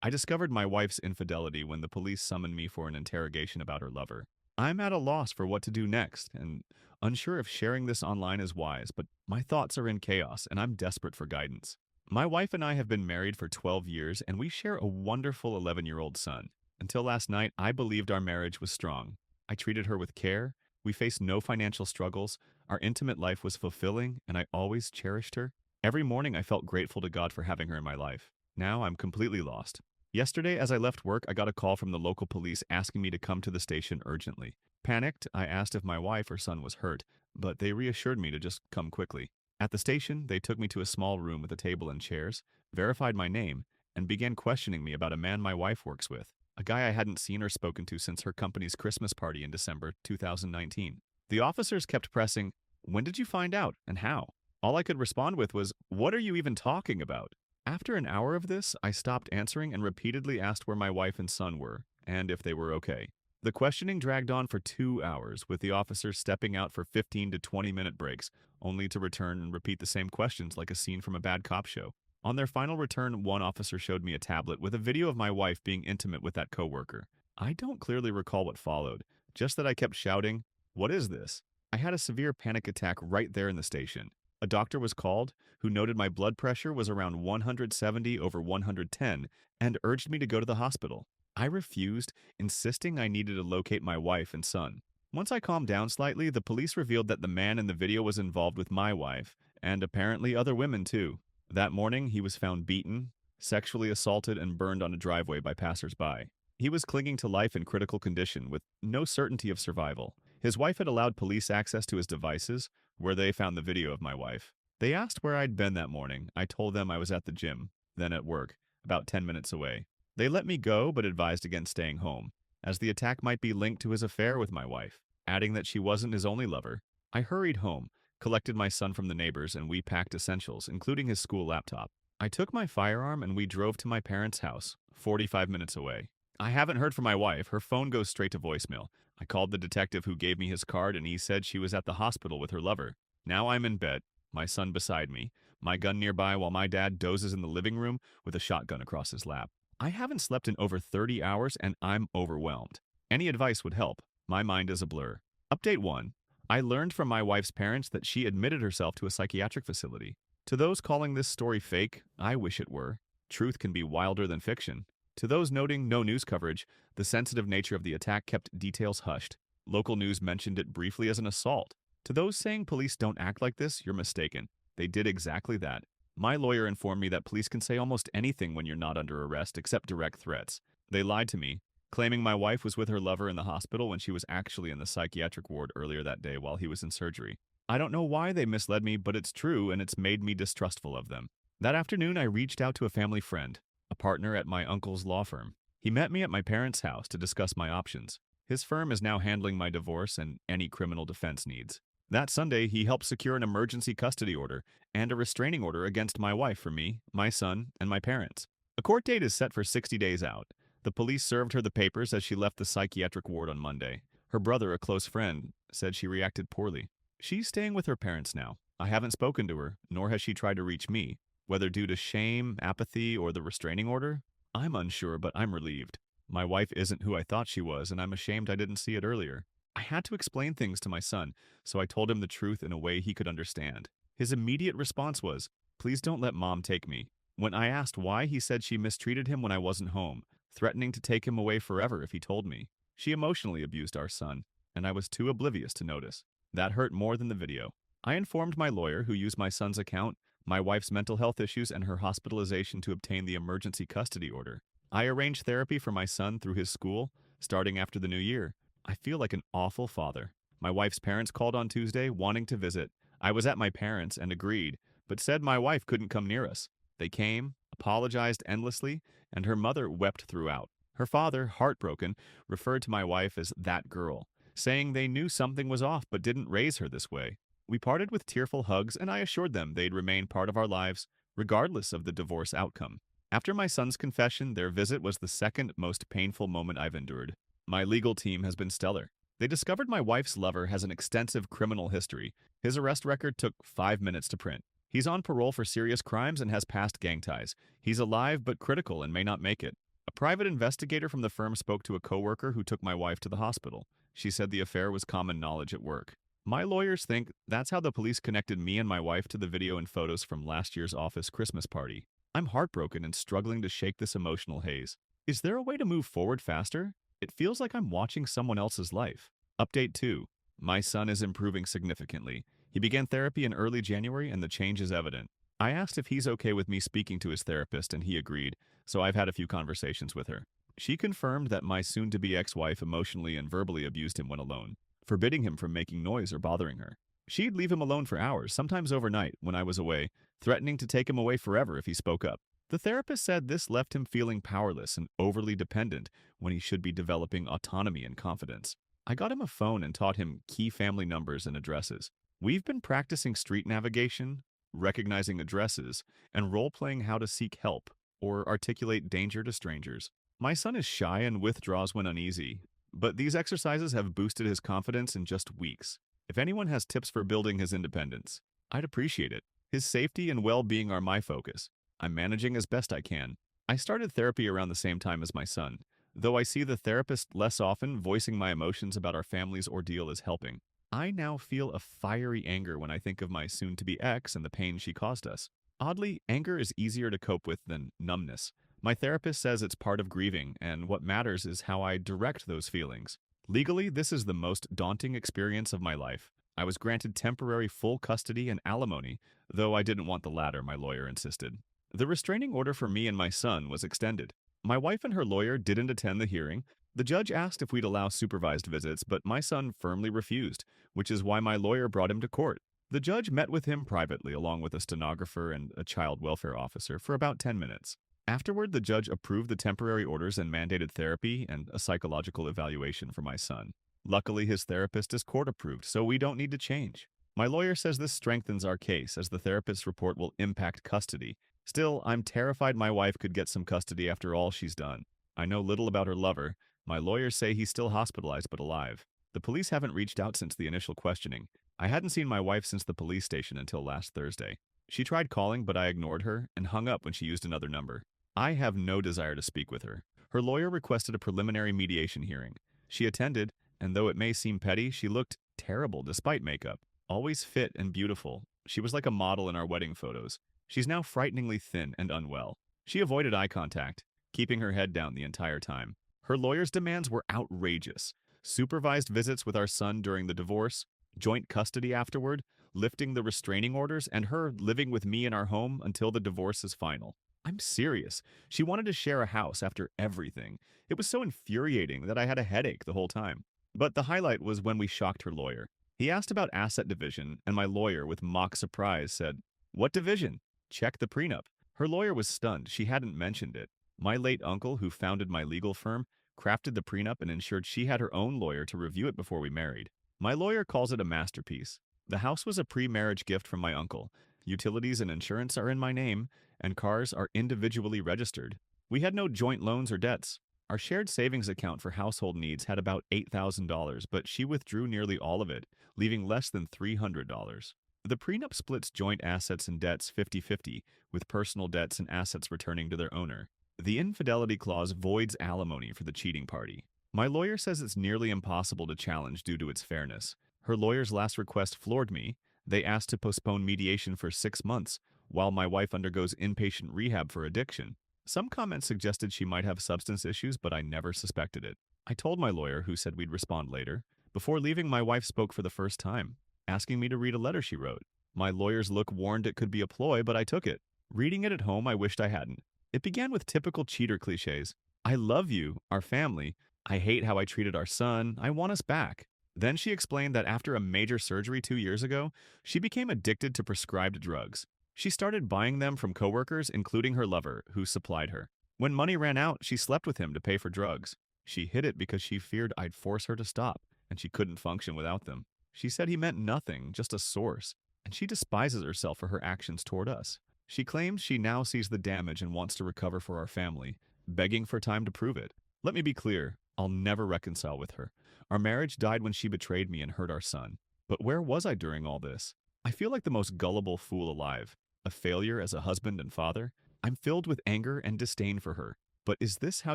I discovered my wife's infidelity when the police summoned me for an interrogation about her lover. I'm at a loss for what to do next and unsure if sharing this online is wise, but my thoughts are in chaos and I'm desperate for guidance. My wife and I have been married for 12 years and we share a wonderful 11-year-old son. Until last night, I believed our marriage was strong. I treated her with care, we faced no financial struggles, our intimate life was fulfilling, and I always cherished her. Every morning I felt grateful to God for having her in my life. Now I'm completely lost. Yesterday, as I left work, I got a call from the local police asking me to come to the station urgently. Panicked, I asked if my wife or son was hurt, but they reassured me to just come quickly. At the station, they took me to a small room with a table and chairs, verified my name, and began questioning me about a man my wife works with, a guy I hadn't seen or spoken to since her company's Christmas party in December 2019. The officers kept pressing, "When did you find out, and how?" All I could respond with was, "What are you even talking about?" After an hour of this, I stopped answering and repeatedly asked where my wife and son were, and if they were okay. The questioning dragged on for 2 hours, with the officers stepping out for 15 to 20-minute breaks, only to return and repeat the same questions like a scene from a bad cop show. On their final return, one officer showed me a tablet with a video of my wife being intimate with that coworker. I don't clearly recall what followed, just that I kept shouting, "What is this?" I had a severe panic attack right there in the station. A doctor was called, who noted my blood pressure was around 170 over 110 and urged me to go to the hospital. I refused, insisting I needed to locate my wife and son. Once I calmed down slightly, the police revealed that the man in the video was involved with my wife, and apparently other women too. That morning, he was found beaten, sexually assaulted, and burned on a driveway by passersby. He was clinging to life in critical condition with no certainty of survival. His wife had allowed police access to his devices, where they found the video of my wife. They asked where I'd been that morning. I told them I was at the gym, then at work, about 10 minutes away. They let me go, but advised against staying home, as the attack might be linked to his affair with my wife, adding that she wasn't his only lover. I hurried home, collected my son from the neighbors, and we packed essentials, including his school laptop. I took my firearm and we drove to my parents' house, 45 minutes away. I haven't heard from my wife. Her phone goes straight to voicemail. I called the detective who gave me his card and he said she was at the hospital with her lover. Now I'm in bed, my son beside me, my gun nearby while my dad dozes in the living room with a shotgun across his lap. I haven't slept in over 30 hours and I'm overwhelmed. Any advice would help. My mind is a blur. Update 1. I learned from my wife's parents that she admitted herself to a psychiatric facility. To those calling this story fake, I wish it were. Truth can be wilder than fiction. To those noting no news coverage, the sensitive nature of the attack kept details hushed. Local news mentioned it briefly as an assault. To those saying police don't act like this, you're mistaken. They did exactly that. My lawyer informed me that police can say almost anything when you're not under arrest except direct threats. They lied to me, claiming my wife was with her lover in the hospital when she was actually in the psychiatric ward earlier that day while he was in surgery. I don't know why they misled me, but it's true and it's made me distrustful of them. That afternoon, I reached out to a family friend, a partner at my uncle's law firm. He met me at my parents' house to discuss my options. His firm is now handling my divorce and any criminal defense needs. That Sunday, he helped secure an emergency custody order and a restraining order against my wife for me, my son, and my parents. A court date is set for 60 days out. The police served her the papers as she left the psychiatric ward on Monday. Her brother, a close friend, said she reacted poorly. She's staying with her parents now. I haven't spoken to her, nor has she tried to reach me. Whether due to shame, apathy, or the restraining order, I'm unsure, but I'm relieved. My wife isn't who I thought she was, and I'm ashamed I didn't see it earlier. I had to explain things to my son, so I told him the truth in a way he could understand. His immediate response was, "Please don't let mom take me." When I asked why, he said she mistreated him when I wasn't home, threatening to take him away forever if he told me. She emotionally abused our son, and I was too oblivious to notice. That hurt more than the video. I informed my lawyer, who used my son's account, my wife's mental health issues, and her hospitalization to obtain the emergency custody order. I arranged therapy for my son through his school, starting after the new year. I feel like an awful father. My wife's parents called on Tuesday, wanting to visit. I was at my parents' and agreed, but said my wife couldn't come near us. They came, apologized endlessly, and her mother wept throughout. Her father, heartbroken, referred to my wife as that girl, saying they knew something was off but didn't raise her this way. We parted with tearful hugs, and I assured them they'd remain part of our lives, regardless of the divorce outcome. After my son's confession, their visit was the second most painful moment I've endured. My legal team has been stellar. They discovered my wife's lover has an extensive criminal history. His arrest record took 5 minutes to print. He's on parole for serious crimes and has past gang ties. He's alive but critical and may not make it. Private investigator from the firm spoke to a coworker who took my wife to the hospital. She said the affair was common knowledge at work. My lawyers think that's how the police connected me and my wife to the video and photos from last year's office Christmas party. I'm heartbroken and struggling to shake this emotional haze. Is there a way to move forward faster? It feels like I'm watching someone else's life. Update 2. My son is improving significantly. He began therapy in early January and the change is evident. I asked if he's okay with me speaking to his therapist and he agreed, so I've had a few conversations with her. She confirmed that my soon-to-be ex-wife emotionally and verbally abused him when alone, forbidding him from making noise or bothering her. She'd leave him alone for hours, sometimes overnight, when I was away, threatening to take him away forever if he spoke up. The therapist said this left him feeling powerless and overly dependent when he should be developing autonomy and confidence. I got him a phone and taught him key family numbers and addresses. We've been practicing street navigation, recognizing addresses, and role-playing how to seek help or articulate danger to strangers. My son is shy and withdraws when uneasy, but these exercises have boosted his confidence in just weeks. If anyone has tips for building his independence, I'd appreciate it. His safety and well-being are my focus. I'm managing as best I can. I started therapy around the same time as my son. Though I see the therapist less often, voicing my emotions about our family's ordeal is helping. I now feel a fiery anger when I think of my soon-to-be ex and the pain she caused us. Oddly, anger is easier to cope with than numbness. My therapist says it's part of grieving, and what matters is how I direct those feelings. Legally, this is the most daunting experience of my life. I was granted temporary full custody and alimony, though I didn't want the latter, my lawyer insisted. The restraining order for me and my son was extended. My wife and her lawyer didn't attend the hearing. The judge asked if we'd allow supervised visits, but my son firmly refused, which is why my lawyer brought him to court. The judge met with him privately, along with a stenographer and a child welfare officer, for about 10 minutes. Afterward, the judge approved the temporary orders and mandated therapy and a psychological evaluation for my son. Luckily, his therapist is court-approved, so we don't need to change. My lawyer says this strengthens our case, as the therapist's report will impact custody. Still, I'm terrified my wife could get some custody after all she's done. I know little about her lover. My lawyers say he's still hospitalized but alive. The police haven't reached out since the initial questioning. I hadn't seen my wife since the police station until last Thursday. She tried calling, but I ignored her and hung up when she used another number. I have no desire to speak with her. Her lawyer requested a preliminary mediation hearing. She attended, and though it may seem petty, she looked terrible despite makeup. Always fit and beautiful. She was like a model in our wedding photos. She's now frighteningly thin and unwell. She avoided eye contact, keeping her head down the entire time. Her lawyer's demands were outrageous. Supervised visits with our son during the divorce, joint custody afterward, lifting the restraining orders, and her living with me in our home until the divorce is final. I'm serious. She wanted to share a house after everything. It was so infuriating that I had a headache the whole time. But the highlight was when we shocked her lawyer. He asked about asset division, and my lawyer, with mock surprise, said, "What division? Check the prenup." Her lawyer was stunned. She hadn't mentioned it. My late uncle, who founded my legal firm, crafted the prenup and ensured she had her own lawyer to review it before we married. My lawyer calls it a masterpiece. The house was a pre-marriage gift from my uncle. Utilities and insurance are in my name, and cars are individually registered. We had no joint loans or debts. Our shared savings account for household needs had about $8,000, but she withdrew nearly all of it, leaving less than $300. The prenup splits joint assets and debts 50-50, with personal debts and assets returning to their owner. The infidelity clause voids alimony for the cheating party. My lawyer says it's nearly impossible to challenge due to its fairness. Her lawyer's last request floored me. They asked to postpone mediation for 6 months, while my wife undergoes inpatient rehab for addiction. Some comments suggested she might have substance issues, but I never suspected it. I told my lawyer, who said we'd respond later. Before leaving, my wife spoke for the first time, asking me to read a letter she wrote. My lawyer's look warned it could be a ploy, but I took it. Reading it at home, I wished I hadn't. It began with typical cheater cliches. "I love you, our family. I hate how I treated our son. I want us back." Then she explained that after a major surgery 2 years ago, she became addicted to prescribed drugs. She started buying them from coworkers, including her lover, who supplied her. When money ran out, she slept with him to pay for drugs. She hid it because she feared I'd force her to stop, and she couldn't function without them. She said he meant nothing, just a source, and she despises herself for her actions toward us. She claims she now sees the damage and wants to recover for our family, begging for time to prove it. Let me be clear, I'll never reconcile with her. Our marriage died when she betrayed me and hurt our son. But where was I during all this? I feel like the most gullible fool alive. A failure as a husband and father. I'm filled with anger and disdain for her. But but is this how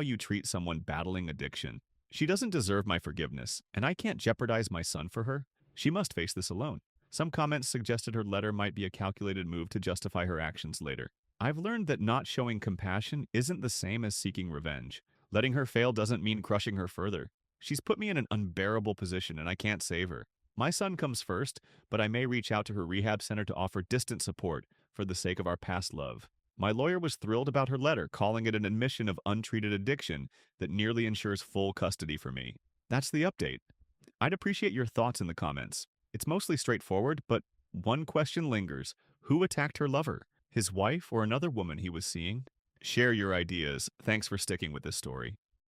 you treat someone battling addiction? She doesn't deserve my forgiveness, and I can't jeopardize my son for her. She must face this alone. Some comments suggested her letter might be a calculated move to justify her actions later. I've learned that not showing compassion isn't the same as seeking revenge. Letting her fail doesn't mean crushing her further. She's put me in an unbearable position and I can't save her. My son comes first, but I may reach out to her rehab center to offer distant support for the sake of our past love. My lawyer was thrilled about her letter, calling it an admission of untreated addiction that nearly ensures full custody for me. That's the update. I'd appreciate your thoughts in the comments. It's mostly straightforward, but one question lingers. Who attacked her lover? His wife or another woman he was seeing? Share your ideas. Thanks for sticking with this story.